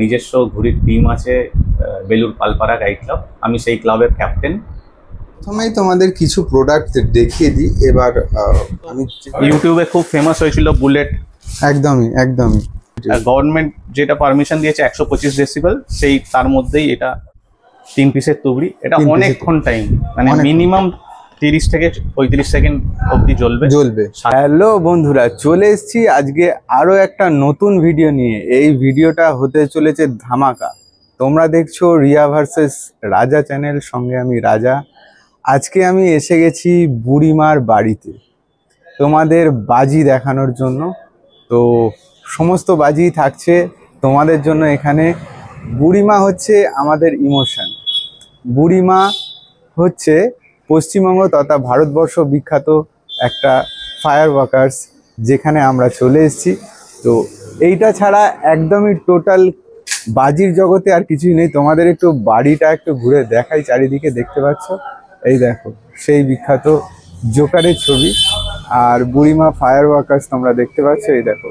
নিজস্ব ঘুড়ির টিম আছে বেলুর পালপাড়া গাইড ক্লাব। আমি সেই ক্লাবের ক্যাপ্টেন। প্রথমেই তোমাদের কিছু প্রোডাক্ট দেখিয়ে দিই। এবার আমি ইউটিউবে খুব ফেমাস হয়েছিল বুলেট। একদমই গভর্নমেন্ট যেটা পারমিশন দিয়েছে 125 ডেসিবেল, সেই তার মধ্যেই এটা 3 পিসের তুবড়ি। এটা অনেকক্ষণ টাইম, মানে মিনিমাম 30 থেকে 35 সেকেন্ড অবধি জ্বলবে। হ্যালো বন্ধুরা, চলে এসেছি আজকে আরো একটা নতুন ভিডিও নিয়ে। এই ভিডিওটা হতে চলেছে ধামাকা। তোমরা দেখছো রিয়া ভার্সেস রাজা চ্যানেল, সঙ্গে আমি রাজা। আজকে আমি এসে গেছি বুড়িমার বাড়িতে তোমাদের বাজি দেখানোর জন্য। তো সমস্ত বাজি থাকছে তোমাদের জন্য এখানে। বুড়িমা হচ্ছে আমাদের ইমোশন। বুড়িমা হচ্ছে পশ্চিমবঙ্গ তথা ভারতবর্ষ বিখ্যাত একটা ফায়ার ওয়ার্কার্স, যেখানে আমরা চলে এসেছি। তো এইটা ছাড়া একদমই টোটাল বাজির জগতে আর কিছুই নেই। তোমাদের একটু বাড়িটা একটু ঘুরে দেখাই। চারিদিকে দেখতে পাচ্ছ, এই দেখো সেই বিখ্যাত জোকারের ছবি, আর বুড়িমা ফায়ার ওয়ার্কার্স তোমরা দেখতে পাচ্ছ, এই দেখো।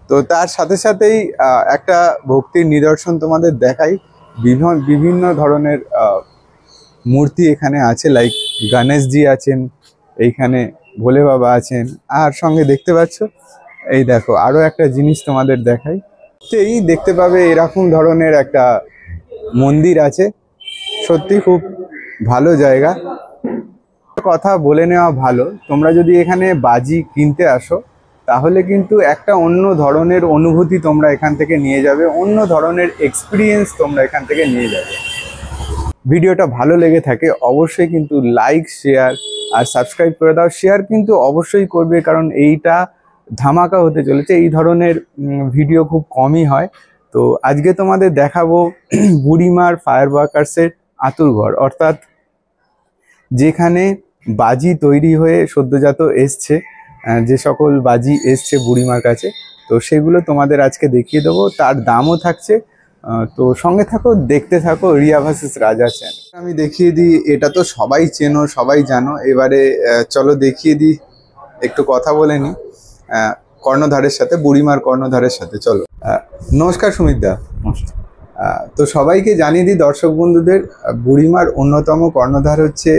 তো তার সাথে সাথেই একটা ভক্তির নিদর্শন তোমাদের দেখাই। বিভিন্ন ধরনের মূর্তি এখানে আছে, লাইক গণেশজি আছেন, এইখানে ভোলে বাবা আছেন, আর সঙ্গে দেখতে পাচ্ছ এই দেখো আরো একটা জিনিস তোমাদের দেখাই। এই দেখতে পাবে এরকম ধরনের একটা মন্দির আছে। সত্যি খুব ভালো জায়গা। কথা বলে নেওয়া ভালো, তোমরা যদি এখানে বাজি কিনতে আসো তাহলে কিন্তু একটা অন্য ধরনের অনুভূতি তোমরা এখান থেকে নিয়ে যাবে, অন্য ধরনের এক্সপিরিয়েন্স তোমরা এখান থেকে নিয়ে যাবে। ভিডিওটা ভালো লেগে থাকে অবশ্যই কিন্তু লাইক, শেয়ার আর সাবস্ক্রাইব করে দাও। শেয়ার কিন্তু অবশ্যই করবে, কারণ এইটা ধামাকা হতে চলেছে। এই ধরনের ভিডিও খুব কমই হয়। তো আজকে তোমাদের দেখাবো বুড়িমার ফায়ার ওয়ার্কার্সের আঁতুড়ঘর, অর্থাৎ যেখানে বাজি তৈরি হয়ে সদ্যজাত এসছে, যে সকল বাজি এসছে বুড়িমার কাছে, তো সেগুলো তোমাদের আজকে দেখিয়ে দেবো। তার দামও থাকছে। তো সঙ্গে থাকো, দেখতে থাকো রিয়া ভার্সেস রাজা চ্যানেল। আমি দেখিয়ে দিই, এটা তো সবাই চেনো, সবাই জানো। এবারে চলো দেখিয়ে দিই, একটু কথা বলে নি কর্ণধারের সাথে, বুড়িমার কর্ণধারের সাথে। চলো। নমস্কার সুমিত দা। তো সবাইকে জানিয়ে দিই দর্শক বন্ধুদের, বুড়িমার অন্যতম কর্ণধার হচ্ছে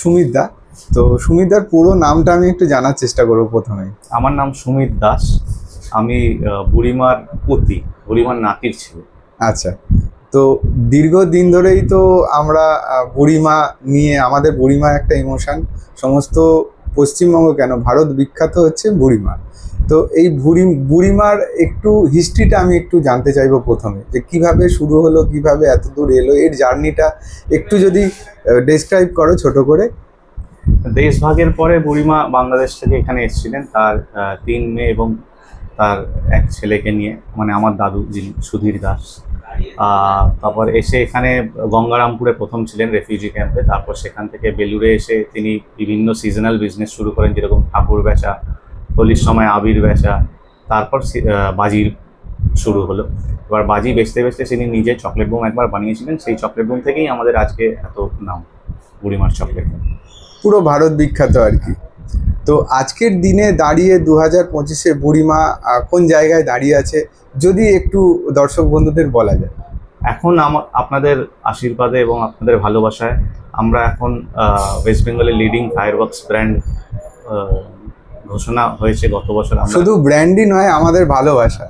সুমিত দা। তো সুমিত দার পুরো নামটা আমি একটু জানার চেষ্টা করবো প্রথমে। আমার নাম সুমিত দাস। আমি বুড়িমার পতি, বুড়িমার নাতির ছিল। আচ্ছা, তো দীর্ঘদিন ধরেই তো আমরা বুড়িমা নিয়ে, আমাদের বুড়িমা একটা ইমোশন। সমস্ত পশ্চিমবঙ্গ কেন, ভারত বিখ্যাত হচ্ছে বুড়িমা। তো এই বুড়িমার একটু হিস্ট্রিটা আমি একটু জানতে চাইবো প্রথমে, যে কিভাবে শুরু হলো, কিভাবে এত দূর এলো, এর জার্নিটা একটু যদি ডেসক্রাইব করো ছোট করে। দেশভাগের পরে বুড়িমা বাংলাদেশ থেকে এখানে এসেছিলেন তার 3 মেয়ে এবং তার এক ছেলেকে নিয়ে, মানে আমার দাদু যিনি সুধীর দাস। তারপর এসে এখানে গঙ্গারামপুরে প্রথম ছিলেন রেফিউজি ক্যাম্পে। তারপর সেখান থেকে বেলুড়ে এসে তিনি বিভিন্ন সিজনাল বিজনেস শুরু করেন, যেরকম ঠাকুর বেচা, হোলির সময় আবির বেচা। তারপর বাজির শুরু হলো। এবার বাজি বেচতে বেচতে তিনি নিজে চকলেট বোম একবার বানিয়েছিলেন। সেই চকলেট বোম থেকেই আমাদের আজকে এত নাম, বুড়িমার চকলেট বোম। পুরো ভারত বিখ্যাত আর কি। তো আজকের দিনে দাঁড়িয়ে 2025-এ বুড়িমা কোন জায়গায় দাঁড়িয়ে আছে যদি একটু দর্শক বন্ধুদের বলা যায়। এখন আপনাদের আশীর্বাদে এবং আপনাদের ভালোবাসায় আমরা এখন ওয়েস্ট বেঙ্গলের লিডিং ফায়ারওয়ার্কস ব্র্যান্ড ঘোষণা হয়েছে গত বছর। শুধু ব্র্যান্ডই নয়, আমাদের ভালোবাসা।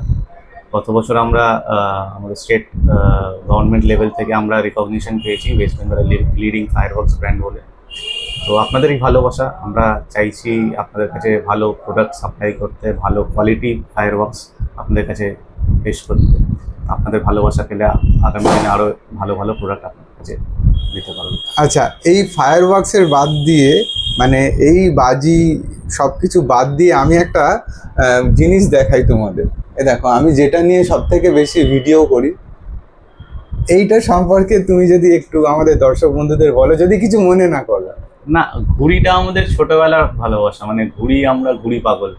গত বছর আমরা আমাদের স্টেট গভর্নমেন্ট লেভেল থেকে আমরা রিকগনিশন পেয়েছি ওয়েস্ট বেঙ্গলের লিডিং ফায়ারওয়ার্কস ব্র্যান্ড বলে। তো আপনাদেরই ভালোবাসা, আমরা চাইছি আপনাদের কাছে ভালো প্রোডাক্ট সাপ্লাই করতে, ভালো কোয়ালিটি ফায়ারওয়ার্কস আপনাদের কাছে পেশ করতে। আপনাদের ভালোবাসা পেলে আগামী দিনে আরও ভালো ভালো প্রোডাক্ট আপনার কাছে দিতে পারবেন। আচ্ছা, এই ফায়ারওয়ার্কসের বাদ দিয়ে, মানে এই বাজি সব কিছু বাদ দিয়ে আমি একটা জিনিস দেখাই তোমাদের। এ দেখো, আমি যেটা নিয়ে সব থেকে বেশি ভিডিও করি, এইটা সম্পর্কে তুমি যদি একটু আমাদের দর্শক বন্ধুদের বলো, যদি কিছু মনে না করো। না, ঘুড়িটা আমাদের ছোটবেলার ভালোবাসা, মানে ঘুড়ি, আমরা ঘুড়ি পাগল।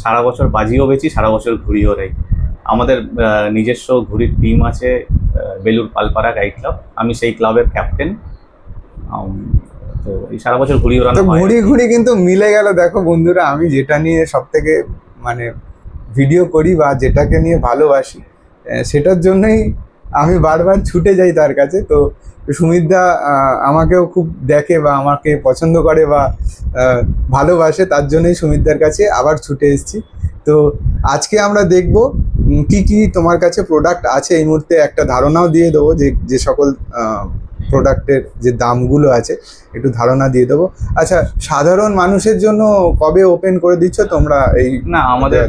সারা বছর বাজিও বেচি, সারা বছর ঘুড়িও রাই। আমাদের নিজস্ব ঘুড়ির টিম আছে বেলুর পালপাড়া গাইড ক্লাব। আমি সেই ক্লাবের ক্যাপ্টেন। তো এই সারা বছর ঘুড়ি ওড়ানো হয়। ঘুড়ি কিন্তু মিলে গেল। দেখো বন্ধুরা, আমি যেটা নিয়ে সব থেকে মানে ভিডিও করি বা যেটাকে নিয়ে ভালোবাসি, সেটার জন্যই আমি বারবার ছুটে যাই তার কাছে। তো সুমিতদা আমাকেও খুব দেখে বা আমাকে পছন্দ করে বা ভালোবাসে, তার জন্যই সুমিতদার কাছে আবার ছুটে এসেছি। তো আজকে আমরা দেখব কি কি তোমার কাছে প্রোডাক্ট আছে। এই মুহূর্তে একটা ধারণাও দিয়ে দেবো যে যে সকল প্রোডাক্টের যে দামগুলো আছে একটু ধারণা দিয়ে দেবো। আচ্ছা, সাধারণ মানুষের জন্য কবে ওপেন করে দিচ্ছ তোমরা? এই না, আমাদের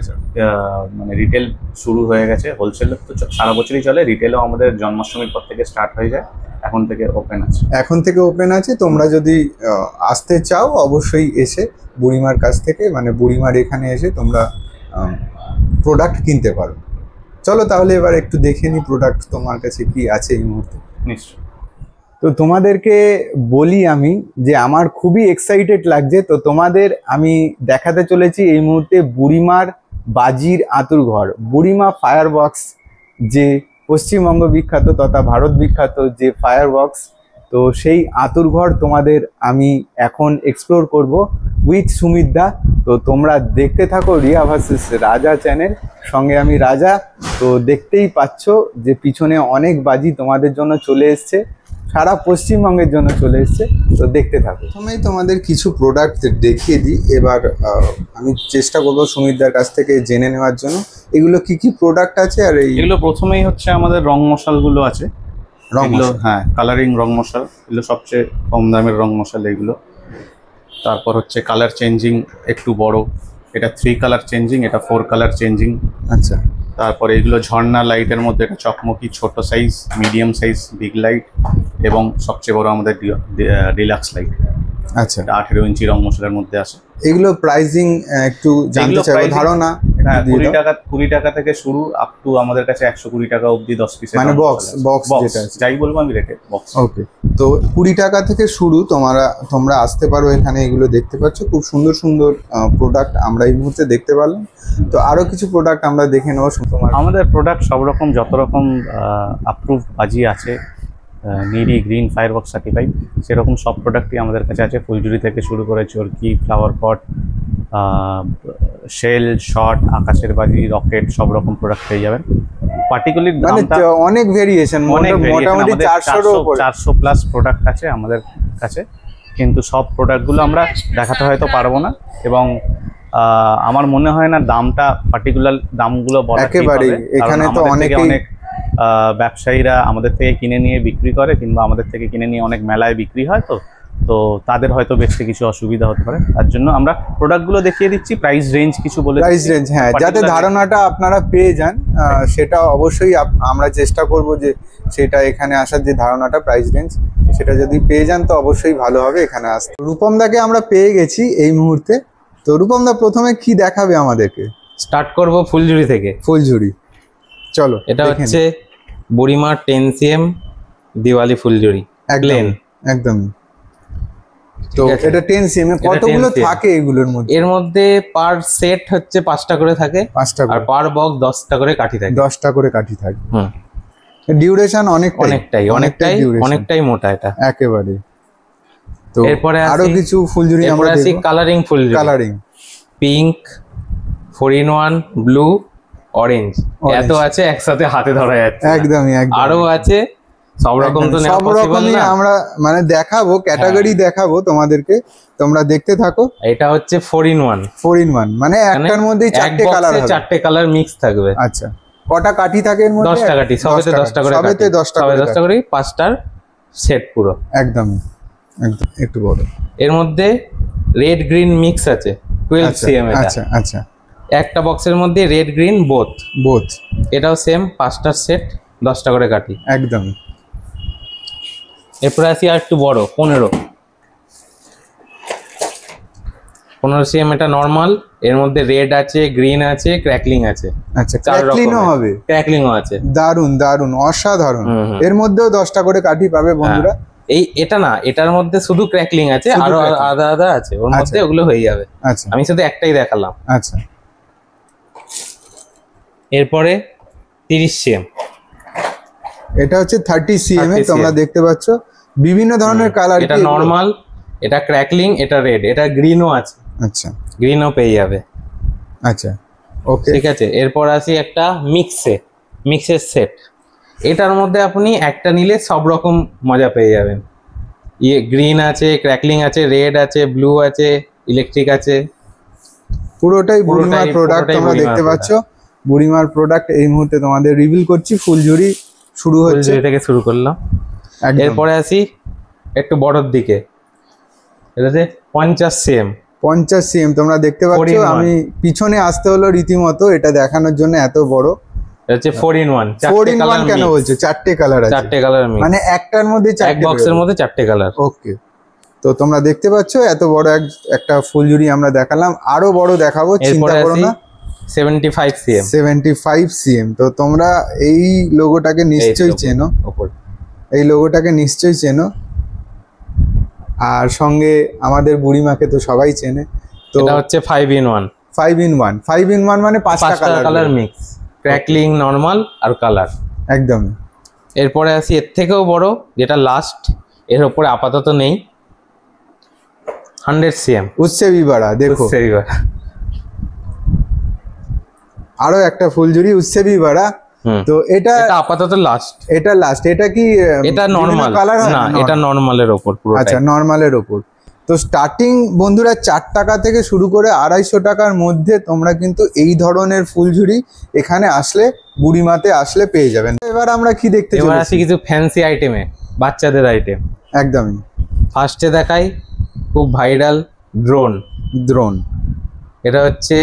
মানে রিটেল শুরু হয়ে গেছে, হোলসেল তো সারা বছরই চলে, রিটেলও আমাদের জন্মাষ্টমীর পর থেকে স্টার্ট হয়ে যায়, এখন থেকে ওপেন আছে। এখন থেকে ওপেন আছে। তোমরা যদি আসতে চাও অবশ্যই এসে বুড়িমার কাছ থেকে, মানে বুড়িমার এখানে এসে তোমরা প্রোডাক্ট কিনতে পারো। চলো তাহলে এবার একটু দেখে নিই প্রোডাক্ট তোমার কাছে কি আছে এই মুহূর্তে। নিশ্চয়। তো তোমাদেরকে বলি আমি যে আমার খুবই এক্সাইটেড লাগছে। তো তোমাদের আমি দেখাতে চলেছি এই মুহূর্তে বুড়িমার বাজির আঁতুড়ঘর, বুড়িমা ফায়ার বক্স, যে পশ্চিমবঙ্গ বিখ্যাত তথা ভারত বিখ্যাত যে ফায়ার বক্স। তো সেই আঁতুড়ঘর তোমাদের আমি এখন এক্সপ্লোর করব উইথ সুমিতদা। তো তোমরা দেখতে থাকো রিয়া ভার্সেস রাজা চ্যানেল, সঙ্গে আমি রাজা। তো দেখতেই পাচ্ছ যে পিছনে অনেক বাজি তোমাদের জন্য চলে এসছে, সারা পশ্চিমবঙ্গের জন্য চলে এসছে। তো দেখতে থাকো। প্রথমেই তোমাদের কিছু প্রোডাক্ট দেখিয়ে দিই। এবার আমি চেষ্টা করবো সুমিতদার কাছ থেকে জেনে নেওয়ার জন্য এগুলো কি কি প্রোডাক্ট আছে। আর এগুলো প্রথমেই হচ্ছে আমাদের রং মশালগুলো আছে, এগুলো হ্যাঁ কালারিং রং মশাল, এগুলো সবচেয়ে কম দামের রং মশাল এগুলো। তারপর হচ্ছে কালার চেঞ্জিং একটু বড়, এটা 3 কালার চেঞ্জিং, এটা 4 কালার চেঞ্জিং। আচ্ছা, তারপরে এগুলো ঝর্ণা লাইটের মধ্যে, এটা চকমকি ছোট size, medium size, big light এবং সবচেয়ে বড় আমাদের ডিলাক্স লাইট। আচ্ছা, 18 ইঞ্চি রং মশালের মধ্যে আছে। এগুলো প্রাইসিং একটু জানতে চাইবো, ধারণা। হ্যাঁ, 20 টাকা থেকে শুরু আপ টু আমাদের কাছে 120 টাকা অবধি 10 পিসের, মানে বক্স যেটা আছে যাই বলবো আমি রেটে বক্স। ওকে, তো 20 টাকা থেকে শুরু। তোমরা আসতে পারো এখানে, এগুলো দেখতে পাচ্ছ খুব সুন্দর সুন্দর প্রোডাক্ট আমরা এই মুহূর্তে দেখতে পারলাম। তো আরো কিছু প্রোডাক্ট আমরা দেখে নেবো। আমাদের প্রোডাক্ট সব রকম, যত রকম অ্যাপ্রুভ বাজি আছে, needy green fire box certified, সেরকম সব প্রোডাক্টই আমাদের কাছে আছে। ফুলঝুরি থেকে শুরু করে চরকি, ফ্লাওয়ার পট, শেল, শট, আকাশের বাজি, রকেট, সব রকম প্রোডাক্ট পেয়ে যাবেন। পার্টিকুলারলি মানে অনেক ভেরিয়েশন, মোটামুটি 400 প্লাস প্রোডাক্ট আছে আমাদের কাছে, কিন্তু সব প্রোডাক্টগুলো আমরা দেখাতে হয়তো পারবো না, এবং আমার মনে হয় না দামটা পার্টিকুলার দামগুলো বলা ঠিক হবে। এখানে তো অনেক ব্যবসায়ীরা আমাদের থেকে কিনে নিয়ে বিক্রি করে, কিংবা আমাদের থেকে কিনে নিয়ে অনেক মেলায় বিক্রি হয়, তো তাদের হয়তো বেশি কিছু অসুবিধা হতে পারে। তার জন্য আমরা প্রোডাক্টগুলো দেখিয়ে দিচ্ছি, প্রাইস রেঞ্জ কিছু বলে প্রাইস রেঞ্জ, হ্যাঁ, যাতে ধারণাটা আপনারা পেয়ে যান। সেটা অবশ্যই আমরা চেষ্টা করব যে সেটা এখানে আসার যে ধারণাটা প্রাইস রেঞ্জ, সেটা যদি পেয়ে যান তো অবশ্যই ভালো হবে এখানে আসতে। রূপমদাকে আমরা পেয়ে গেছি এই মুহূর্তে। তো রূপমদা প্রথমে কি দেখাবে আমাদেরকে? স্টার্ট করব ফুলঝুরি থেকে। ফুলঝুরি, চলো। এটা হচ্ছে বুড়িমার 10cm দিওয়ালি ফুলঝুরি, প্লেন একদম। তো এটা 10cm, কতগুলো থাকে এগুলোর মধ্যে? এর মধ্যে পার সেট হচ্ছে 5টা করে থাকে, 5টা, আর পার বক্স 10টা করে কাঠি থাকে। 10টা করে কাঠি থাকে। ডিউরেশন অনেকটাই মোটা এটা একেবারে। তো এরপরে আরো কিছু ফুলঝুরি আমরা দেখব। কালারিং ফুলঝুরি, colouring pink, 4-in-1, blue, orange, এত আছে একসাথে হাতে ধরা যাচ্ছে। একদমই। আরো আছে সব রকম, তো সব রকমই আমরা মানে দেখাবো, ক্যাটাগরি দেখাবো তোমাদেরকে, তোমরা দেখতে থাকো। এটা হচ্ছে 4-in-1, মানে একটার মধ্যে 4টে কালার হবে, 4টে কালার মিক্স থাকবে। আচ্ছা, কটা কাঠি থাকে এর মধ্যে? 10টা কাঠি, সবেতে 10টা করে, সবেতে 10টা করে 5টার সেট পুরো একদম একটু বড়। এর মধ্যে রেড গ্রিন মিক্স আছে, 12cm। আচ্ছা আচ্ছা, একটা বক্সের মধ্যে রেড গ্রিন বোথ। এটাও সেম 5টার সেট, 10টা করে কাঠি একদম। এরপরে আসি আর একটু বড়, 15cm। এটা নর্মাল, এর মধ্যে রেড আছে, গ্রিন আছে, ক্র্যাকলিং আছে। আচ্ছা, ক্র্যাকলিংও হবে? ক্র্যাকলিংও আছে। দারুন, অসাধারণ। এর মধ্যেও 10টা করে কাঠি পাবে বন্ধুরা। এটা না, এটার মধ্যে শুধু ক্র্যাকলিং আছে, আরো আলাদা আছে ওর মধ্যে, ওগুলো হয়ে যাবে। আচ্ছা, আমি শুধু একটাই দেখালাম। আচ্ছা, এরপরে 30cm, এটা হচ্ছে 30cm। তোমরা দেখতে পাচ্ছ বিভিন্ন ধরনের কালার। এটা নরমাল, এটা ক্র্যাকলিং, এটা রেড, এটা গ্রিনও আছে। আচ্ছা, গ্রিনও পেয়ে যাবে। আচ্ছা, ওকে, ঠিক আছে। এরপর আসি একটা মিক্সে, মিক্সের সেট। এটার মধ্যে আপনি একটা নিলে সব রকম মজা পেয়ে যাবেন। গ্রিন আছে, ক্র্যাকলিং আছে, রেড আছে, ব্লু আছে, ইলেকট্রিক আছে। পুরোটাই বুড়িমার প্রোডাক্ট পুরোটাই তোমরা বুড়িমার দেখতে পাচ্ছ। বুড়িমার প্রোডাক্ট এই মুহূর্তে তোমাদের রিভিল করছি। ফুলঝুরি শুরু হচ্ছে ফুলঝুরি থেকে শুরু করলাম। একদম। এরপরে আসি একটু বড়র দিকে, এটাতে 50 cm। 50 cm তোমরা দেখতে পাচ্ছ। 4 in 1 আমি পিছনে আসতে হলো রীতিমতো এটা দেখানোর জন্য, এত বড়। এটা হচ্ছে 4 in 1। 4 in 1 কেন বলছো? 4টে কালার আছে। 4টে কালার মিক্স, মানে একটার মধ্যে এক 4টে বক্সের মধ্যে 4টে কালার। ওকে, তো তোমরা দেখতে পাচ্ছ এত বড় একটা ফুলঝুরি আমরা দেখালাম। আরো বড় দেখাবো, চিন্তা করো না। 75 cm। 75 cm। তো তোমরা এই লোগোটাকে নিশ্চয়ই চেনো, এই লোগোটাকে নিশ্চয়ই চেনো। আর সঙ্গে আমাদের বুড়িমাকে তো সবাই চেনে। তো এটা হচ্ছে 5 in 1। 5 in 1, 5 in 1 মানে 5টা কালার মিক্স, ক্র্যাকলিং, নরমাল আর কালার। একদম। এরপরে আসি এর থেকেও বড়, যেটা লাস্ট, এর উপরে আপাতত নেই, 100 cm। উচ্ছে বিবাড়া দেখো, আরো একটা ফুলঝুরি উচ্ছে বিবাড়া। তো এটা আপাতত লাস্ট, এটা লাস্ট। এটা কি এটা নরমাল কালার? না, এটা নরমালের উপর পুরো। আচ্ছা, নরমালের উপর। তো স্টার্টিং বন্ধুরা 4 টাকা থেকে শুরু করে 250 টাকার মধ্যে তোমরা কিন্তু এই ধরনের ফুলঝুরি এখানে আসলে, বুড়িমাতে আসলে পেয়ে যাবেন। এবার আমরা কি দেখতে এবার চলেছি? আসি কিছু ফ্যান্সি আইটেমে, বাচ্চাদের আইটেম। একদমই। ফার্স্টে দেখাই খুব ভাইরাল ড্রোন। ড্রোন, এটা হচ্ছে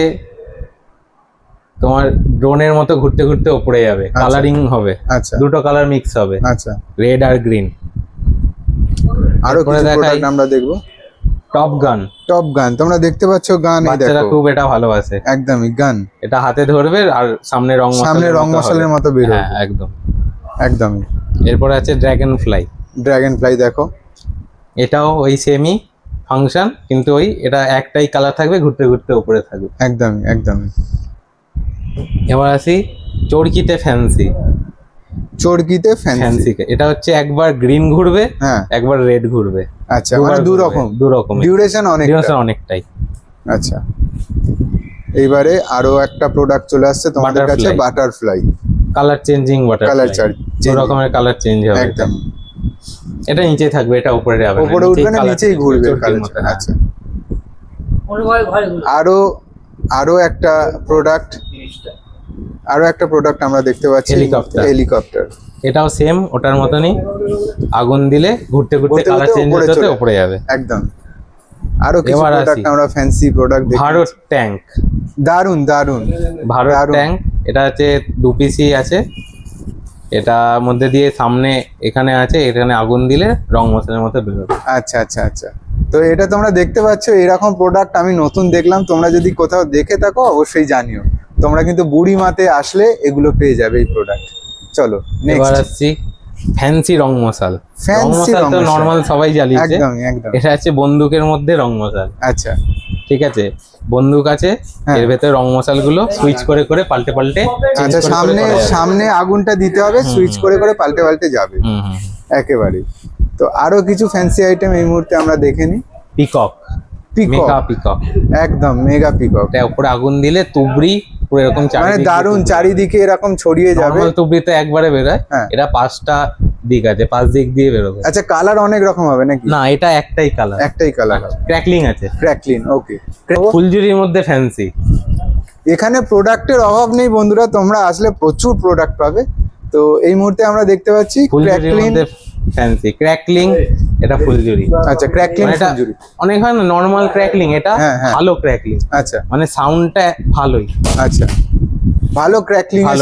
তোমার ড্রোনের মতো ঘুরতে ঘুরতে উপরে যাবে, কালারিং হবে। আচ্ছা, দুটো কালার মিক্স হবে। আচ্ছা, রেড আর গ্রিন। আরো কিছু প্রোডাক্ট আমরা দেখবো। টপ গান। টপ গান তোমরা দেখতে পাচ্ছ, গান এই বাচ্চারা দেখো, খুব এটা ভালোবাসে। একদমই গান। এটা হাতে ধরবে আর সামনে রং মশালের মতো বের হবে। একদম একদমই। এরপরে আছে ড্রাগন ফ্লাই। ড্রাগন ফ্লাই দেখো, এটাও ওই সেমই ফাংশন, কিন্তু ওই এটা একটাই কালার থাকবে, ঘুরতে ঘুরতে উপরে থাকবে। একদমই একদমই। এবার আসি চরকিতে ফ্যান্সি। চরকিতে ফ্যান্সি, এটা হচ্ছে একবার গ্রিন ঘুরবে, হ্যাঁ, একবার রেড ঘুরবে। আচ্ছা, মানে দু রকম ডিউরেশন অনেকটাই। আচ্ছা, এইবারে আরো একটা প্রোডাক্ট চলে আসছে তোমাদের কাছে, butterfly. Colour changing butterfly, colour দু রকমের কালার চেঞ্জ হবে। একদম। এটা নিচে থাকবে, এটা উপরে যাবে, উপরে উঠবে না, নিচেই ঘুরবে। আচ্ছা, আরো একটা প্রোডাক্ট, আমরা দেখতে পাচ্ছি, হেলিকপ্টার। এটাও সেম ওটার মতনই, আগুন দিলে ঘুরতে ঘুরতে কালার চেঞ্জ হতে উপরে যাবে। একদম। আরো কিছু প্রোডাক্ট আমরা ফ্যান্সি প্রোডাক্ট দেখি। ভারত ট্যাঙ্ক। দারুন দারুন। ভারত ট্যাঙ্ক, এটা হচ্ছে 2 পিসি আছে। এটা মধ্যে দিয়ে সামনে এখানে আছে, এখানে আগুন দিলে রং মশলার মতো বেরোবে। আচ্ছা আচ্ছা আচ্ছা। তো এটা তোমরা দেখতে পাচ্ছ, এরকম প্রোডাক্ট আমি নতুন দেখলাম। তোমরা যদি কোথাও দেখে থাকো অবশ্যই জানিও। তোমরা কিন্তু বুড়িমাতে আসলে এগুলো পেয়ে যাবে এই প্রোডাক্ট। চলো এবার আসছি ফ্যান্সি রং মশাল। ফ্যান্সি রং তো নরমাল সবাই জ্বালিয়েছে, একদম একদম। এটা আছে বন্দুকের মধ্যে রং মশাল। আচ্ছা, ঠিক আছে, বন্দুক আছে, এর ভেতরে রং মশাল গুলো সুইচ করে করে পাল্টে পাল্টে। আচ্ছা, সামনে আগুনটা দিতে হবে, সুইচ করে করে পাল্টে পাল্টে যাবে একেবারে। তো আরো কিছু ফ্যান্সি আইটেম এই মুহূর্তে আমরা দেখে নিই। পিকক, মেগা পিকক, একদম মেগা পিকক। এটা উপরে আগুন দিলে তুবড়ি পুরো এরকম মানে দারুন, চারিদিকে এরকম ছড়িয়ে যাবে। তুবড়ি তো একবারে বেরোয়, এটা 5টা দিক আছে, 5 দিক দিয়ে বেরোবে। আচ্ছা, কালার অনেক রকম হবে নাকি? না, এটা একটাই কালার, ক্র্যাকলিং আছে। ক্র্যাকলিং, ওকে। ফুলঝুরির মধ্যে ফ্যান্সি। এখানে প্রোডাক্টের অভাব নেই বন্ধুরা, তোমরা আসলে প্রচুর প্রোডাক্ট পাবে। তো এই মুহূর্তে আমরা দেখতে পাচ্ছি ক্র্যাকলিং ফ্যান্সি, ক্র্যাকলিং, এটা ফুলঝুরি। আচ্ছা, ক্র্যাকলিং ফুলঝুরি। অনেক হয় না নরমাল ক্র্যাকলিং, এটা ভালো ক্র্যাকলিং। আচ্ছা, মানে সাউন্ডটা ভালোই। আচ্ছা, ভালো ক্র্যাকলিং এর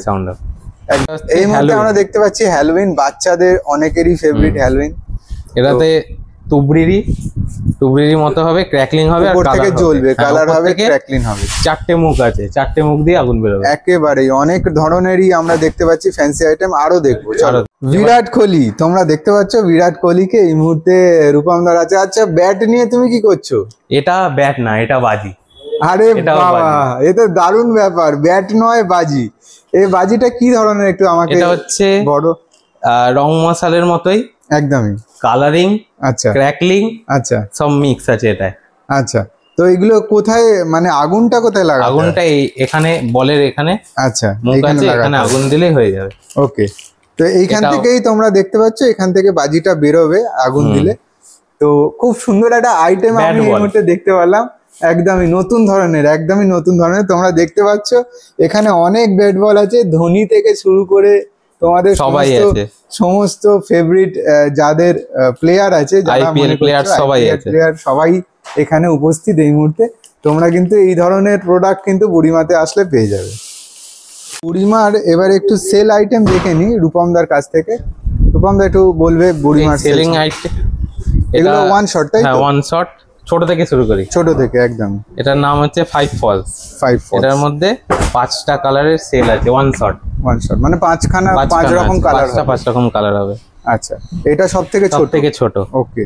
সাউন্ড। এই মুহূর্তে আমরা দেখতে পাচ্ছি হ্যালোউইন, বাচ্চাদের অনেকেরই ফেভারিট হ্যালোউইন। এটাতে তুবড়ির মতো হবে, ক্র্যাকলিং হবে, আর উপর থেকে জ্বলবে, কালার হবে, ক্র্যাকলিং হবে। 4টে মুখ আছে, 4টে মুখ দিয়ে আগুন বেরোবে। একেবারেই অনেক ধরনেরই আমরা দেখতে পাচ্ছি ফ্যান্সি আইটেম, আরো দেখবো। চলো, বিরাট কোহলি তোমরা দেখতে পাচ্ছ, বিরাট কোহলিকে এই মুহূর্তে রূপমদার আছে। আচ্ছা, ব্যাট নিয়ে তুমি কি করছো? এটা ব্যাট না, এটা বাজি। আরে বাবা, এ তো দারুণ ব্যাপার। ব্যাট নয়, বাজি। এই বাজিটা কি ধরনের একটু আমাকে? এটা হচ্ছে বড় রং মশালের মতোই, একদমই। কালারিং, আচ্ছা, ক্র্যাকলিং, আচ্ছা, সব মিক্স আছে এটা। আচ্ছা। তো এগুলো কোথায়, মানে আগুনটা কোথায় লাগাতে হয়? আগুনটা এখানে বলের এখানে আচ্ছা, মুখ এখানে আছে, লাগাতে এখানে হবে। আগুন দিলেই হয়ে যাবে। ওকে, তো এইখান এটাও- থেকেই তোমরা দেখতে পাচ্ছ, এখান থেকে বাজিটা বেরোবে আগুন হুম। দিলে। তো খুব সুন্দর একটা আইটেম Bat আমি এই ball। মুহূর্তে দেখতে পেলাম, একদমই নতুন ধরনের। তোমরা দেখতে পাচ্ছ এখানে অনেক ব্যাট বল আছে, ধোনি থেকে শুরু করে তোমাদের সবাই আছে। সমস্ত ফেভারিট যাদের প্লেয়ার আছে, যারা IPL মনে player করছো সবাই IPL আছে। প্লেয়ার সবাই এখানে উপস্থিত এই মুহূর্তে। তোমরা কিন্তু এই ধরনের প্রোডাক্ট কিন্তু বুড়িমাতে আসলে পেয়ে যাবে। বুড়িমার এবার একটু সেল আইটেম দেখে নি রূপমদার কাছ থেকে। রূপমদা একটু বলবে বুড়িমার সেলিং আইটেম এগুলো ওয়ান শট, তাই হ্যাঁ তো? ওয়ান শট, ছোট থেকে শুরু করি। ছোট থেকে একদম। এটার নাম হচ্ছে 5 ফলস। 5 এটার মধ্যে 5টা কালারের সেল আছে, ওয়ান শট। ওয়ান শট মানে 5 রকম কালার। 5 রকম কালার হবে। আচ্ছা, এটা সব থেকে সব ছোট। থেকে ছোট। ওকে,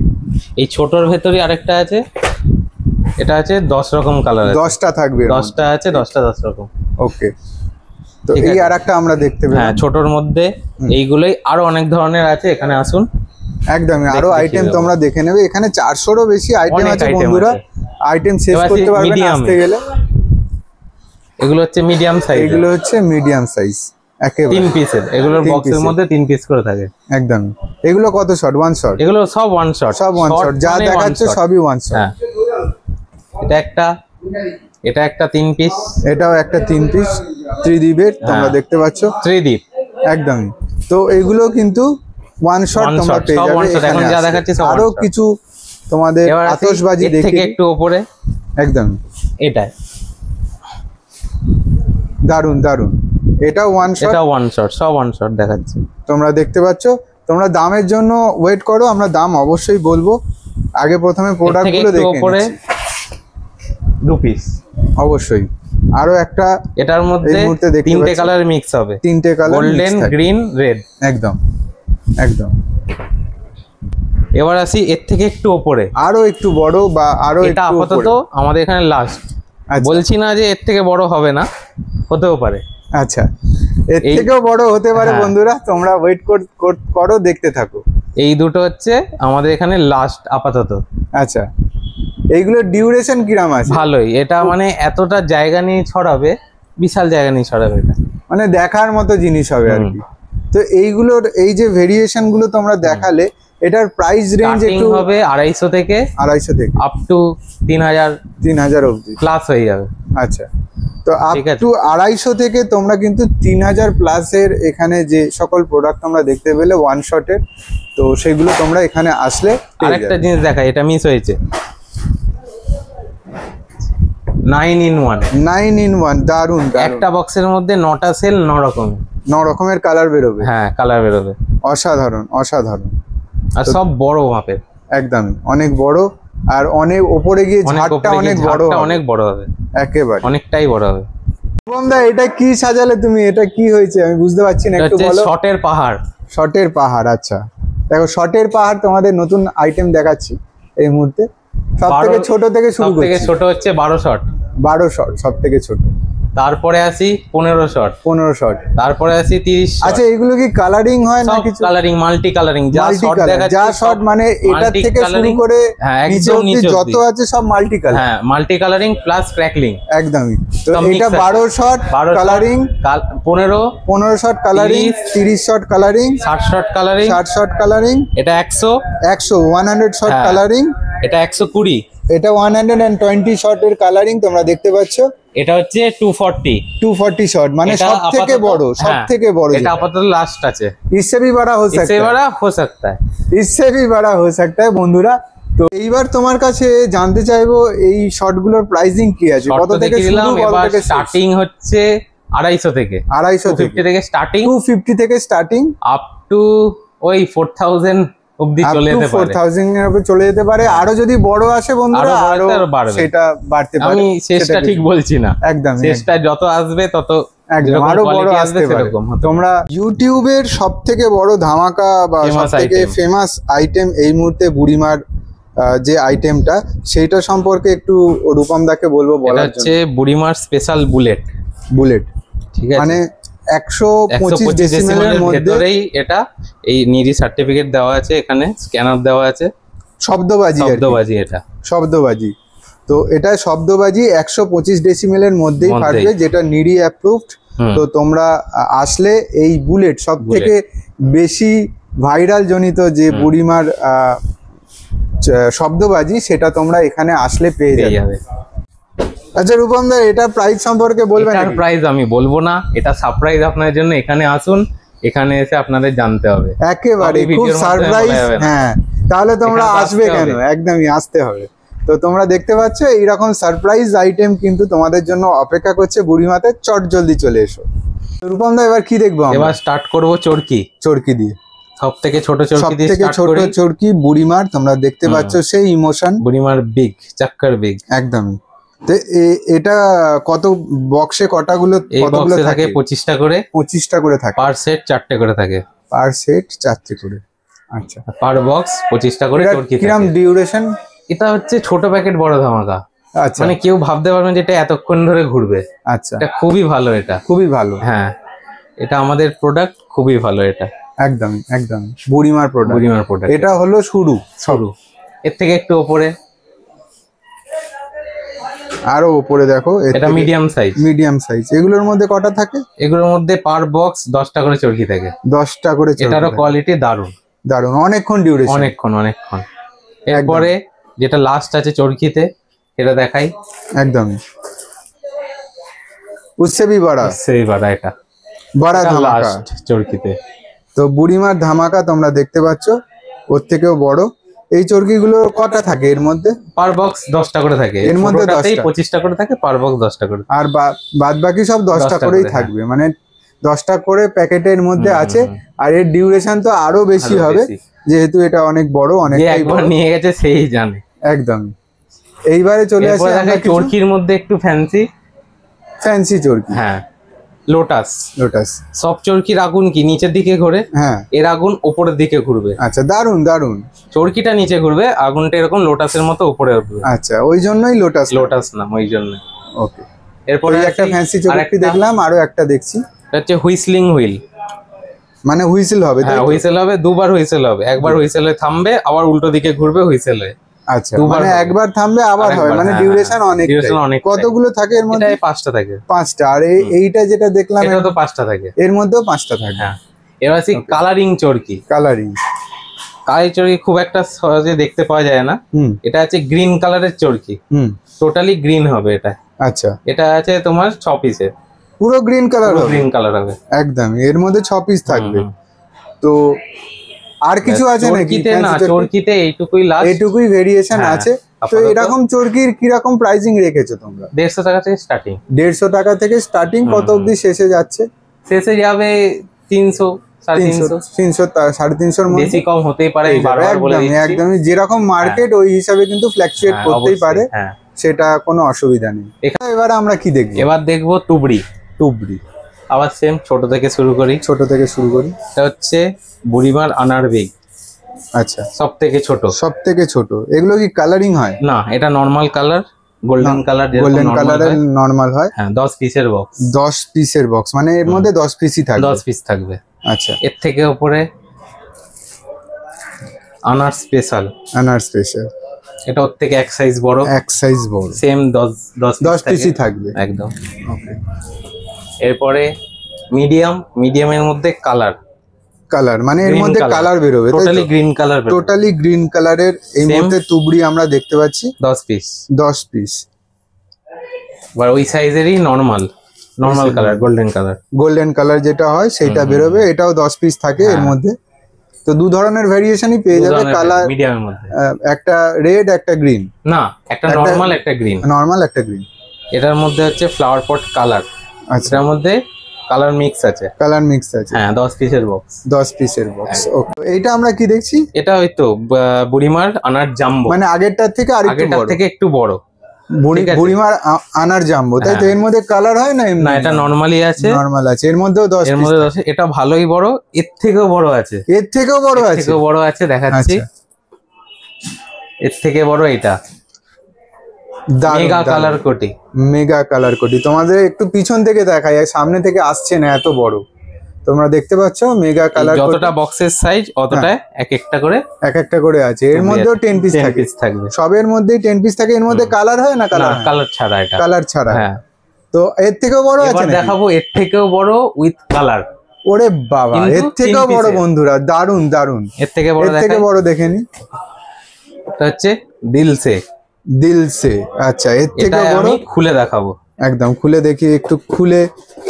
এই ছোটর ভেতরে আরেকটা আছে, এটা আছে 10 রকম কালার আছে। 10টা থাকবে। 10টা আছে, 10টা 10 রকম। ওকে, তো ঠিক এই আছে। আরেকটা আমরা দেখতে হ্যাঁ, পেলাম। ছোটর মধ্যে এইগুলোই আরো অনেক ধরনের আছে, এখানে আসুন। একদমই, আরো দেখিয়ে আইটেম দেবো। তোমরা দেখে নেবে। এখানে 400রও বেশি আইটেম অনেক আছে item বন্ধুরা। আছে। আইটেম শেষ এবার করতে পারবে না medium আসতে এ। গেলে। এগুলো হচ্ছে মিডিয়াম সাইজ, এগুলো হচ্ছে মিডিয়াম সাইজ একেবারে। 3 পিসের। এগুলোর তিন বক্সের piece-এর। মধ্যে 3 পিস করে থাকে। একদম। এগুলো কত শট? One shot? এগুলো সব ওয়ান শট। সব ওয়ান শট, যা দেখাচ্ছে সবই ওয়ান শট। হ্যাঁ, এটা একটা 3 পিস। এটাও একটা 3 পিস ত্রিদীপের, তোমরা হ্যাঁ। দেখতে পাচ্ছ। ত্রিদীপ একদমই। তো এগুলো কিন্তু ওয়ান শট One তোমরা shot, পেয়ে সব যাবে one shot, এখানে এখন যা আসলে। দেখাচ্ছি সব one আরো shot। কিছু তোমাদের এবার আসি আতশবাজি এর দেখে থেকে একটু উপরে, একদম এটা দারুন দারুন। এটাও ওয়ান শট, এটা ওয়ান শট, সব ওয়ান শট দেখাচ্ছি। তোমরা দেখতে পাচ্ছ। তোমরা দামের জন্য ওয়েট করো, আমরা দাম অবশ্যই বলবো। আগে প্রথমে এর প্রোডাক্ট থেকে গুলো একটু দেখে উপরে নিচ্ছি। 2 পিস। অবশ্যই আরো একটা এটার মধ্যে এই মুহূর্তে দেখতে 3টে পাচ্ছি। কালার মিক্স হবে, 3টে কালার গোল্ডেন, গ্রিন, রেড। একদম একদম। এবার আসি এর থেকে একটু উপরে। আরো একটু বড় বা আরো এটা একটু আপাতত উপরে। আমাদের এখানে লাস্ট। আচ্ছা। বলছি না যে এর থেকে বড় হবে না, হতেও পারে। আচ্ছা, এর এই- থেকেও বড় হতে পারে হ্যাঁ। বন্ধুরা, তোমরা ওয়েট করো, দেখতে থাকো। এই দুটো হচ্ছে আমাদের এখানে লাস্ট আপাতত। আচ্ছা, এইগুলোর ডিউরেশন কিরাম আছে? ভালোই, এটা মানে এতটা জায়গা নিয়ে ছড়াবে, বিশাল জায়গা নিয়ে ছড়াবে এটা। মানে দেখার মতো জিনিস হবে আর কি। তো এইগুলোর এই যে ভেরিয়েশন গুলো তোমরা দেখালে, এটার প্রাইস রেঞ্জ স্টার্টিং একটু হবে 250 থেকে 250 থেকে আপ টু 3000 3000 অবধি। প্লাস হয়ে যাবে। আচ্ছা, তো আপ ঠিক আছে। টু 250 থেকে তোমরা কিন্তু 3000 প্লাসের এখানে যে সকল প্রোডাক্ট তোমরা দেখতে পেলে ওয়ান শটের, তো সেগুলো তোমরা এখানে আসলে পেয়ে আরেকটা যাবে। জিনিস দেখাই, এটা মিস হয়েছে। 9 in 1। 9 in 1, দারুন দারুন। একটা বক্সের মধ্যে 9টা সেল, 9 রকম। 9 রকমের কালার বেরোবে। হ্যাঁ, কালার বেরোবে। অসাধারণ অসাধারণ। আর সব বড় মাপের, একদমই অনেক বড়, আর অনেক ওপরে গিয়ে অনেক ঝাড়টা উপরে অনেক গিয়ে বড় ঝাড়টা হবে। অনেক বড় হবে, একেবারে। অনেকটাই বড় হবে। শুভমদা, এটা কি সাজালে তুমি? এটা কি হয়েছে আমি বুঝতে পারছি না, এটা একটু হচ্ছে বলো। শটের পাহাড়। শটের পাহাড়। আচ্ছা, দেখো শটের পাহাড় তোমাদের নতুন আইটেম দেখাচ্ছি এই মুহূর্তে। সব থেকে ছোট থেকে শুরু সব থেকে করছি। ছোট হচ্ছে 12 শট। 12 শট সব থেকে ছোট। তারপরে আসি 15 শট। 15 শট। তারপরে আসি 30 শট। আচ্ছা, এগুলো কি কালারিং হয় না সব কিছু? কালারিং, মাল্টি কালারিং, যা মাল্টি শট কালার, দেখাচ্ছি যা সব শট মানে এটা multi থেকে শুরু coloring। করে হ্যাঁ, নিচে একদম অবধি নিচে যত অবধি। আছে সব মাল্টি কালার। হ্যাঁ, মাল্টি কালারিং প্লাস ক্র্যাকলিং। একদমই। তো সব এটা mix আছে। 12 shot 12 colouring, 15, 15 shot colouring, 30 shot colouring, 60 shot colouring. 60 shot colouring, এটা 100, 100 শট হ্যাঁ। কালারিং, এটা 120, এটা 120 শটের কালারিং তোমরা দেখতে পাচ্ছ। এটা হচ্ছে 240। 240 শট মানে এটা সব থেকে আপাতত- বড়, সব হ্যাঁ, থেকে বড়। এটা আপাতত লাস্ট আছে। इससे भी बड़ा हो इससे सकता है, बड़ा हो सकता है। इससे भी बड़ा हो सकता है বন্ধুরা। তো এইবার তোমার কাছে জানতে চাইবো এই শটগুলোর প্রাইসিং কি আছে, শর্ত কত থেকে দেখিয়ে শুরু, দিলাম। কত এবার থেকে স্টার্টিং হচ্ছে 250 থেকে, 250 থেকে 250 থেকে স্টার্টিং, 250 থেকে স্টার্টিং, আপ টু ওই 4000 অবধি আপ চলে টু যেতে পারে। 4000 এর উপরে চলে যেতে পারে। আরো যদি বড় আসে বন্ধুরা, আরো বড় আরো হলে আরো বাড়বে। সেটা বাড়তে পারে। আমি শেষটা সেটা ঠিক কিছু- বলছি না, একদম শেষটা যত আসবে তত একদম যেরকম আরো বড় quality আসতে পারে। সেরকম হতে পারে। তোমরা ইউটিউবের সব থেকে বড় ধামাকা বা সব Famous থেকে item। ফেমাস আইটেম এই মুহূর্তে বুড়িমার যে আইটেমটা, সেইটা সম্পর্কে একটু রূপমদাকে বলবো এটা বলার হচ্ছে জন্য। বুড়িমার স্পেশাল বুলেট। বুলেট ঠিক আছে, মানে 125 125 ডেসিমেলের ডেসিমেলের মধ্যে ভেতরেই এটা। এই নিরি সার্টিফিকেট দেওয়া আছে, এখানে স্ক্যানার দেওয়া আছে, শব্দবাজি আর কি। শব্দবাজি এটা। শব্দবাজি। তো এটা শব্দবাজি 125 ডেসিমেলের মধ্যেই ফাটবে, যেটা নিডি অ্যাপ্রুভড। তো তোমরা আসলে এই বুলেট সব থেকে বেশি ভাইরাল জনিত যে বুড়িমার শব্দবাজি, সেটা তোমরা এখানে আসলে পেয়ে যাবে। আচ্ছা রূপম দা, এটা প্রাইস সম্পর্কে বলবেন? এটার প্রাইস আমি বলবো না, এটা সারপ্রাইজ আপনাদের জন্য। এখানে আসুন, এখানে এসে আপনাদের জানতে হবে একেবারে, খুব সারপ্রাইজ। হ্যাঁ, তাহলে তোমরা আসবে কেন? একদমই আসতে হবে। তো তোমরা দেখতে পাচ্ছ এইরকম সারপ্রাইজ আইটেম কিন্তু তোমাদের জন্য অপেক্ষা করছে বুড়িমাতে। চট জলদি চলে এসো। রূপম দা, এবার কি দেখবো? এবার স্টার্ট করব চরকি। চরকি দিয়ে, সব থেকে ছোট চরকি দিয়ে সবথেকে ছোট চরকি বুড়িমার। তোমরা দেখতে পাচ্ছ সেই ইমোশন, বুড়িমার বিগ, চাক্কার বিগ। একদমই। তো এটা কত বক্সে কটাগুলো? এই বক্সে থাকে 25টা করে। 25টা করে থাকে। পার সেট 4টে করে থাকে। পার সেট 4টে করে। আচ্ছা, পার বক্স 25টা করে চরকি থাকে। কিরকম ডিউরেশন? এটা হচ্ছে ছোট প্যাকেট বড় ধামাকা। আচ্ছা, মানে কেউ ভাবতে পারবে যে এটা এতক্ষণ ধরে ঘুরবে। আচ্ছা, এটা খুবই ভালো, এটা খুবই ভালো। হ্যাঁ, এটা আমাদের প্রোডাক্ট, খুবই ভালো এটা। একদমই একদমই বুড়িমার প্রোডাক্ট। বুড়িমার প্রোডাক্ট। এটা হলো শুরু। এর থেকে একটু উপরে, আরো উপরে দেখো, এটা মিডিয়াম সাইজ। Medium size. এগুলোর মধ্যে কটা থাকে? এগুলোর মধ্যে পার বক্স 10টা করে চরকি থাকে। 10টা করে চরকি। এটারও কোয়ালিটি দারুণ। দারুণ, অনেকক্ষণ ডিউরেশন। অনেকক্ষণ। এরপরে যেটা লাস্ট আছে চরকিতে, এটা দেখাই। একদমই उससे भी बड़ा। এটা বড় ধামাকা লাস্ট চরকিতে। তো বুড়িমার ধামাকা তোমরা দেখতে পাচ্ছ, ওর থেকেও বড়। এই চরকিগুলো কটা থাকে এর মধ্যে? পার বক্স 10টা করে থাকে। এর মধ্যে 25টা করে থাকে, পার বক্স 10টা করে। আর বাদ বাকি সব 10টা করেই থাকবে, মানে 10টা করে প্যাকেটের মধ্যে আছে। আর এর ডিউরেশন তো আরো বেশি হবে, যেহেতু এটা অনেক বড়। অনেকটাই বড়। নিয়ে গেছে সেই জানে। একদম। এইবারে চলে আসে চরকির মধ্যে একটু ফ্যান্সি চরকি। হ্যাঁ, লোটাস। সব চরকির আগুন কি নিচের দিকে ঘোরে? হ্যাঁ, এর আগুন উপরের দিকে ঘুরবে। আচ্ছা, দারুন দারুন। চরকিটা নিচে ঘুরবে, আগুনটা এরকম লোটাসের মতো উপরে উঠবে। আচ্ছা, ওই জন্যই লোটাস নাম, ওই জন্য। ওকে। এরপরে একটা ফ্যান্সি চরকি দেখলাম, আরো একটা দেখছি। এটা হচ্ছে হুইসলিং হুইল। মানে হুইসেল হবে? হ্যাঁ, হুইসেল হবে, দুবার হুইসেল হবে। একবার হুইসেলে থামবে, আবার উল্টো দিকে ঘুরবে হুইসেলে। আচ্ছা, মানে একবার থামবে আবার হবে, মানে ডিউরেশন অনেক। কতগুলো থাকে এর মধ্যে? 5টা থাকে। 5টা। আর এইটা যেটা দেখলাম, এটা তো 5টা থাকে। এর মধ্যেও 5টা থাকে। হ্যাঁ। এবার আসি কালারিং চরকি। কালারিং চরকি খুব একটা সহজে দেখতে পাওয়া যায় না। এটা আছে গ্রিন কালারের চরকি। টোটালি গ্রিন হবে এটা। আচ্ছা, এটা আছে তোমার 6 পিসের। পুরো গ্রিন কালার হবে? গ্রিন কালার হবে একদম। এর মধ্যে 6 পিস থাকবে। তো আর কিছু আছে নাকি? না, চরকিতে এইটুকুই লাস্ট, এইটুকুই ভেরিয়েশন আছে। তো এরকম চরকির কিরকম প্রাইসিং রেখেছো তোমরা? 150 টাকা থেকে স্টার্টিং। 150 টাকা থেকে স্টার্টিং। কত অবধি শেষে যাচ্ছে? শেষে যাবে 300, 350, 300-350 এর মধ্যে। বেশি কম হতেই পারে। একদমই যেরকম মার্কেট ওই হিসাবে কিন্তু ফ্ল্যাকচুয়েট করতেই পারে, সেটা কোনো অসুবিধা নেই। এবার আমরা কি দেখব? এবার দেখবো তুবড়ি। আবার সেম ছোট থেকে শুরু করি। এটা হচ্ছে বুড়িমার আনার বেগ। আচ্ছা, সব থেকে ছোট। এগুলো কি কালারিং হয়? না, এটা normal colour, golden colour. Golden কালারের নরমাল হয়। হ্যাঁ, 10 পিসের বক্স। 10 পিসের বক্স, মানে এর মধ্যে 10 পিসই থাকবে। 10 পিস থাকবে। আচ্ছা, এর থেকে উপরে আনার স্পেশাল। এটা ওর থেকে এক সাইজ বড়। সেম 10 পিসই থাকবে একদম। ওকে। এরপরে মিডিয়ামের মধ্যে কালার, মানে এর মধ্যে কালার বেরোবে। টোটালি গ্রিন কালারের এই মুহূর্তে তুবড়ি আমরা দেখতে পাচ্ছি। 10 পিস। এবার ওই সাইজেরই নরমাল কালার, গোল্ডেন কালার যেটা হয় সেটা বেরোবে। এটাও 10 পিস থাকে এর মধ্যে। তো দু ধরনের ভেরিয়েশনই পেয়ে যাবে কালার, মিডিয়ামের মধ্যে। একটা রেড, একটা গ্রিন। না, একটা নরমাল, একটা গ্রিন। এটার মধ্যে হচ্ছে ফ্লাওয়ার পট কালার। আচ্ছা, এটার মধ্যে কালার মিক্স আছে। হ্যাঁ, 10 পিসের বক্স। ওকে। এইটা আমরা কি দেখছি? এটা হয়তো বুড়িমার আনার জাম্বো, মানে আগেরটার থেকে একটু বড়। বুড়িমার আনার জাম্বো, তাই তো? এর মধ্যে কালার হয় না? না, এটা নরমালি আছে। এর মধ্যেও 10 পিস। এটা ভালোই বড়। এর থেকেও বড় আছে। দেখাচ্ছি। এর থেকে বড় এটা মেগা কালার কোটি। তোমাদের একটু পিছন থেকে দেখাই, সামনে থেকে আসছে না, এত বড়। তোমরা দেখতে পাচ্ছ মেগা কালার, যতটা বক্সের সাইজ অতটা এক একটা করে আছে। এর মধ্যেও 10 পিস থাকে, থাকবে সবের মধ্যেই 10 পিস থাকে। এর মধ্যে কালার হয় না? কালার ছাড়া, এটা কালার ছাড়া। হ্যাঁ। তো এর থেকেও বড় আছে নাকি? দেখাবো এর থেকেও বড় উইথ কালার। ওরে বাবা, এর থেকেও বড় বন্ধুরা, দারুন দারুন। এর থেকে বড় দেখে নি, এটা হচ্ছে দিলসে। আচ্ছা, এর থেকে বড় আমি খুলে দেখাবো, একদম খুলে দেখি, একটু খুলে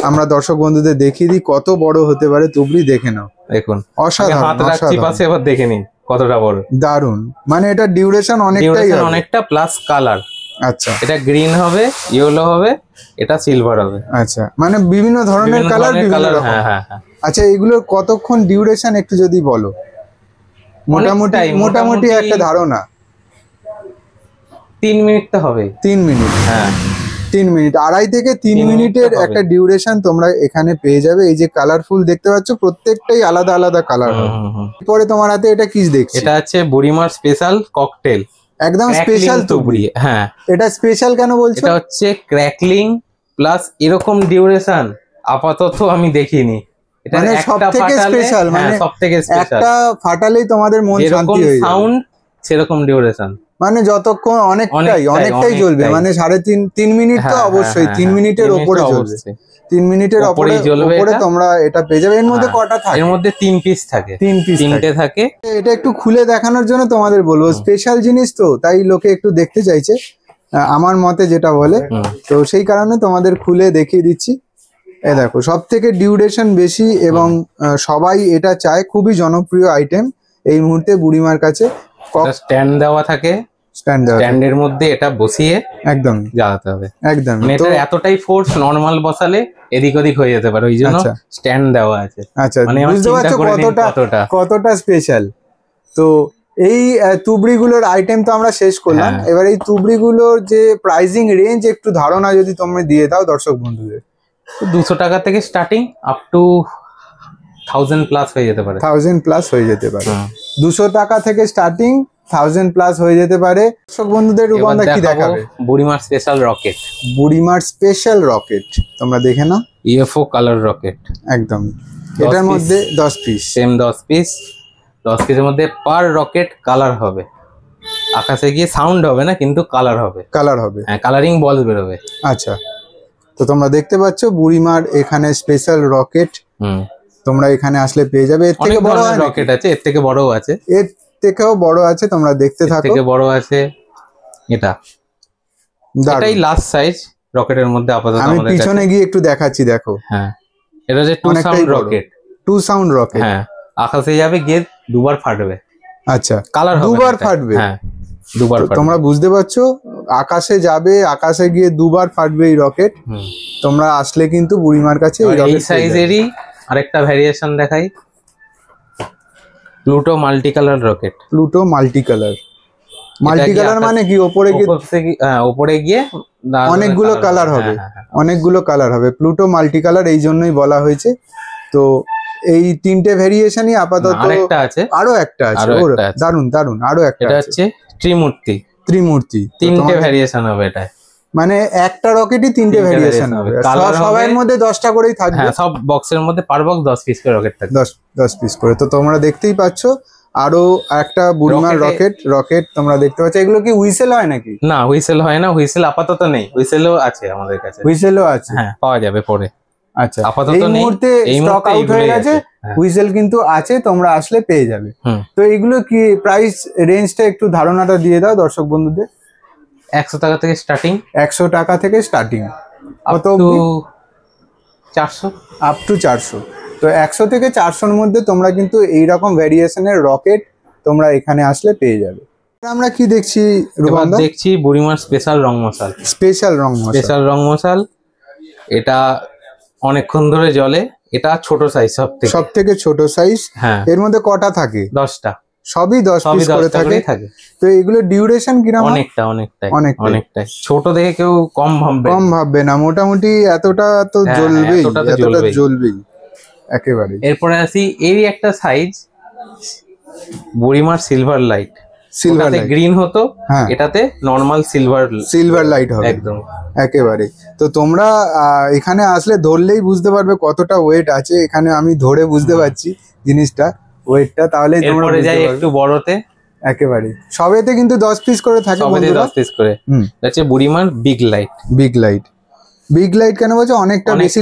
আমরা দর্শক বন্ধুদের দেখিয়ে দিই কত বড় হতে পারে তুবড়ি। দেখে নাও, দেখুন অসাধারণ। হাত রাখছি পাশে, এবার দেখে নিন কতটা বড়। দারুন, মানে এটা ডিউরেশন অনেকটা প্লাস কালার। আচ্ছা, এটা গ্রিন হবে, ইয়েলো হবে, এটা সিলভার হবে। আচ্ছা, মানে বিভিন্ন ধরনের কালার, বিভিন্ন রকম। হ্যাঁ। আচ্ছা, এগুলোর কতক্ষণ ডিউরেশন একটু যদি বলো, মোটামুটি একটা ধারণা। 3 মিনিট তো হবে। 3 মিনিট, হ্যাঁ 3 মিনিট, 2.5 থেকে 3 মিনিটের একটা ডিউরেশন তোমরা এখানে পেয়ে যাবে। এই যে কালারফুল দেখতে পাচ্ছ, প্রত্যেকটাই আলাদা আলাদা কালার হবে। পরে তোমার হাতে এটা কি দেখছি? এটা আছে বুড়িমার স্পেশাল ককটেল, একদম স্পেশাল তুবড়ি। হ্যাঁ, এটা স্পেশাল কেন বলছো? এটা হচ্ছে ক্র্যাকলিং প্লাস এরকম ডিউরেশন আপাতত আমি দেখিনি। এটা মানে সবথেকে স্পেশাল, মানে সবথেকে স্পেশাল, একটা ফাটালেই তোমাদের মন শান্তি হয়ে যাবে। সাউন্ড সেরকম ডিউরেশন, মানে যতক্ষণ অনেকটাই জ্বলবে, মানে 3.5 মিনিট তো অবশ্যই, 3 মিনিটের উপরে জ্বলবে। 3 মিনিটের উপরে তোমরা এটা পেয়ে যাবে। এর মধ্যে কটা থাকে? এর মধ্যে 3 পিস থাকে, 3টে থাকে। এটা একটু খুলে দেখানোর জন্য তোমাদের বলবো, স্পেশাল জিনিস তো, তাই লোকে একটু দেখতে চাইছে আমার মতে যেটা বলে, তো সেই কারণে তোমাদের খুলে দেখিয়ে দিচ্ছি। এই দেখো, সব থেকে ডিউরেশন বেশি এবং সবাই এটা চায়, খুবই জনপ্রিয় আইটেম এই মুহূর্তে বুড়িমার কাছে। স্ট্যান্ড দেওয়া থাকে, স্ট্যান্ডের মধ্যে এটা বসিয়ে একদম জ্বালাতে হবে। একদম, এটা এতটাই ফোর্স, নরমাল বসালে এদিক ওদিক হয়ে যেতে পারে, ওই জন্য স্ট্যান্ড দেওয়া আছে। আচ্ছা, বুঝতে পারছো কতটা স্পেশাল। তো এই তুবড়িগুলোর আইটেম তো আমরা শেষ করলাম। এবার এই তুবড়িগুলোর যে প্রাইসিং রেঞ্জ একটু ধারণা যদি তোমরা দিয়ে দাও দর্শক বন্ধুদের। 200 টাকা থেকে স্টার্টিং আপ টু 1000 প্লাস হয়ে যেতে পারে। 1000 প্লাস হয়ে যেতে পারে। 200 টাকা থেকে স্টার্টিং 1000 প্লাস হয়ে যেতে পারে। দর্শক বন্ধুদের রূপন্দা কি দেখাবে? বুড়িমার স্পেশাল রকেট। বুড়িমার স্পেশাল রকেট, তোমরা দেখে নাও। ইএফও কালার রকেট, একদম। এটার মধ্যে 10 পিস, সেম 10 পিস। 10 পিসের মধ্যে পার রকেট কালার হবে। আকাশে গিয়ে সাউন্ড হবে না, কিন্তু কালার হবে। হ্যাঁ, কালারিং বলস বেরোবে। আচ্ছা, তো তোমরা দেখতে পাচ্ছ বুড়িমার এখানে স্পেশাল রকেট তোমরা এখানে আসলে পেয়ে যাবে। এর থেকে বড় রকেট আছে, এর থেকে বড়ও আছে, এর থেকেও বড় আছে, তোমরা দেখতে থাকো। এর থেকে বড় আছে এটাই লাস্ট সাইজ রকেটের মধ্যে আপাতত। আমি পিছনে গিয়ে একটু দেখাচ্ছি, দেখো। হ্যাঁ, এটা হচ্ছে 2 সাউন্ড রকেট। 2 সাউন্ড রকেট, হ্যাঁ, আকাশে যাবে, গিয়ে দুবার ফাটবে। আচ্ছা, কালার হবে, দুবার ফাটবে। হ্যাঁ, দুবার ফাটবে। তোমরা বুঝতে পারছো, আকাশে যাবে, আকাশে গিয়ে দুবার ফাটবে এই রকেট। তোমরা আসলে কিন্তু বুড়িমার কাছে এই সাইজেরই আরেকটা ভেরিয়েশন দেখাই, Pluto multi colour rocket. Pluto multi colour মানে কি? উপরে গিয়ে অনেকগুলো কালার হবে, অনেকগুলো কালার হবে। প্লুটো মাল্টি কালার এই জন্যই বলা হয়েছে। তো এই 3টে ভেরিয়েশনই আপাতত, আরো একটা আছে। দারুন দারুন, আরো একটা এটা হচ্ছে ত্রিমূর্তি। 3টে ভেরিয়েশন হবে এটা, মানে একটা রকেটই 3টে ভেরিয়েশন হবে। সবার মধ্যে 10টা করেই থাকবে। হ্যাঁ, সব বক্সের মধ্যে পার বক্স 10 পিস করে রকেট থাকবে। 10 পিস করে। তো তোমরা দেখতেই পাচ্ছ আরো একটা বুড়িমার রকেট তোমরা দেখতে পাচ্ছ। এগুলো কি হুইসেল হয় নাকি? না, হুইসেল হয় না, হুইসেল আপাতত নেই। হুইসেলও আছে আমাদের কাছে, হুইসেলও আছে। হ্যাঁ, পাওয়া যাবে পরে। আচ্ছা, আপাতত এই মুহূর্তে স্টক আউট হয়ে গেছে। হুইসেল কিন্তু আছে, তোমরা আসলে পেয়ে যাবে। তো এগুলো কি প্রাইস রেঞ্জটা একটু ধারণাটা দিয়ে দাও দর্শক বন্ধুদের। 100 টাকা থেকে স্টার্টিং। 100 টাকা থেকে স্টার্টিং, কত? 400 আপ টু 400। তো 100 থেকে 400-র মধ্যে তোমরা কিন্তু এইরকম ভেরিয়েশনের রকেট তোমরা এখানে আসলে পেয়ে যাবে। আমরা কি দেখছি রূপন্দা? দেখছি বুড়িমার স্পেশাল রং মশাল। স্পেশাল রং মশাল, এটা অনেকক্ষণ ধরে জ্বলে। এটা ছোট সাইজ, সব থেকে ছোট সাইজ। হ্যাঁ, এর মধ্যে কটা থাকে? 10টা। সবই 10 পিস করে থাকে। তো এগুলো ডিউরেশন কিরকম? অনেকটাই ছোট দেখে কেউ কম ভাববে না, মোটামুটি এতটা তো জ্বলবেই একেবারে। এরপরে আসি, এরই একটা সাইজ বুড়িমার সিলভার লাইট। সিলভার গ্রিন হতো, এটাতে নরমাল সিলভার লাইট হবে একদম একেবারে। তো তোমরা এখানে আসলে ধরলেই বুঝতে পারবে কতটা ওয়েট আছে। এখানে আমি ধরে বুঝতে পারছি জিনিসটা, ওয়েটটা। তাহলে তোমরা যাই একটু বড়তে, একেবারে সবেতে কিন্তু 10 পিস করে থাকে বন্ধুরা, 10 পিস করে। হচ্ছে বুড়িমার বিগ লাইট। বিগ লাইট কেন বলছো? অনেকটা বেশি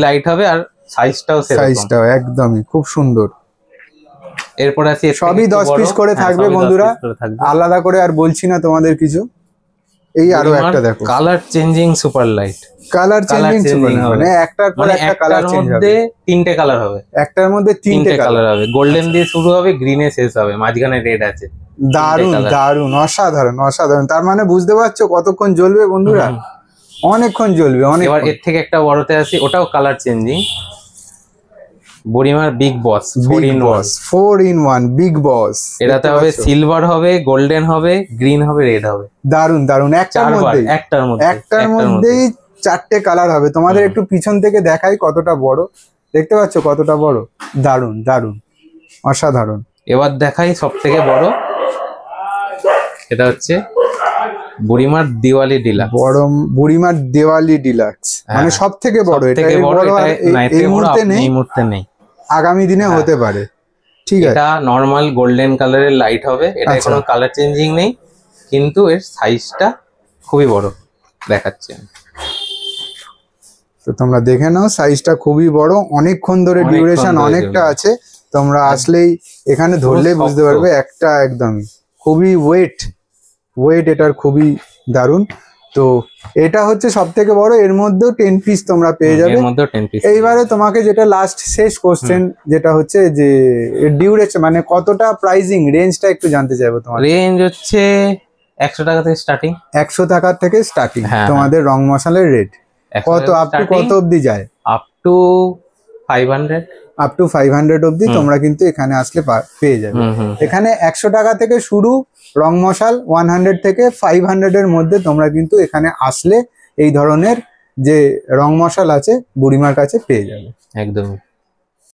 লাইট হবে আর সাইজটাও একদমই খুব সুন্দর। এরপর আছে সবই 10 পিস করে থাকবে বন্ধুরা, আলাদা করে আর বলছি না তোমাদের কিছু। এই আরো একটা দেখো, কালার চেঞ্জিং সুপার লাইট। মানে একটার পর একটা কালার চেঞ্জ হবে, তিনটে কালার হবে, একটার মধ্যে তিনটে কালার হবে। গোল্ডেন দিয়ে শুরু হবে, গ্রিনে শেষ হবে, মাঝখানে রেড আছে। দারুন অসাধারণ। তার মানে বুঝতে পারছো কতক্ষণ জ্বলবে বন্ধুরা? অনেকক্ষণ জ্বলবে। এবার এর থেকে একটা বড়তে আসি, ওটাও কালার চেঞ্জিং। বুড়িমার বিগ বস 4 in 1 বিগ বস। এটাতে হবে সিলভার হবে, গোল্ডেন হবে, গ্রিন হবে, রেড হবে। দারুন। একটার মধ্যেই 4টে কালার হবে। তোমাদের একটু পিছন থেকে দেখাই কতটা বড়, দেখতে পাচ্ছ কতটা বড়? দারুন অসাধারণ। এবার দেখাই সব থেকে বড়, এটা হচ্ছে বুড়িমার দিওয়ালি ডিলাক্স। বুড়িমার দিওয়ালি ডিলাক্স মানে সব থেকে বড়। এটা এই মুহূর্তে নেই, আগামী দিনে হতে পারে। ঠিক আছে, এটা নরমাল গোল্ডেন কালারের লাইট হবে। এটা কোনো কালার চেঞ্জিং নেই, কিন্তু এর সাইজটা খুবই বড় দেখাচ্ছে। তো তোমরা দেখে নাও, সাইজটা খুবই বড়, অনেকক্ষণ ধরে ডিউরেশন অনেকটা আছে। তোমরা আসলেই এখানে ধরলেই বুঝতে পারবে। একটা একদমই খুবই ওয়েট এটার খুবই দারুণ। তো এটা হচ্ছে সব থেকে বড়, এর মধ্যেও 10 পিস তোমরা পেয়ে যাবে। এইবারে তোমাকে যেটা লাস্ট শেষ কোশ্চেন, যেটা হচ্ছে যে ডিউরেশন মানে কতটা প্রাইসিং রেঞ্জটা একটু জানতে চাইবো। তোমার রেঞ্জ হচ্ছে 100 টাকা থেকে স্টার্টিং। 100 টাকা থেকে স্টার্টিং তোমাদের রং মশালের রেট। কত আপ টু কত অবধি যায়? আপ টু 500 অবধি তোমরা কিন্তু এখানে আসলে পেয়ে যাবে। এখানে 100 টাকা থেকে শুরু রং মশাল, 100 থেকে 500 এর মধ্যে তোমরা কিন্তু এখানে আসলে এই ধরনের যে রং মশাল আছে বুড়িমার কাছে পেয়ে যাবে। একদম।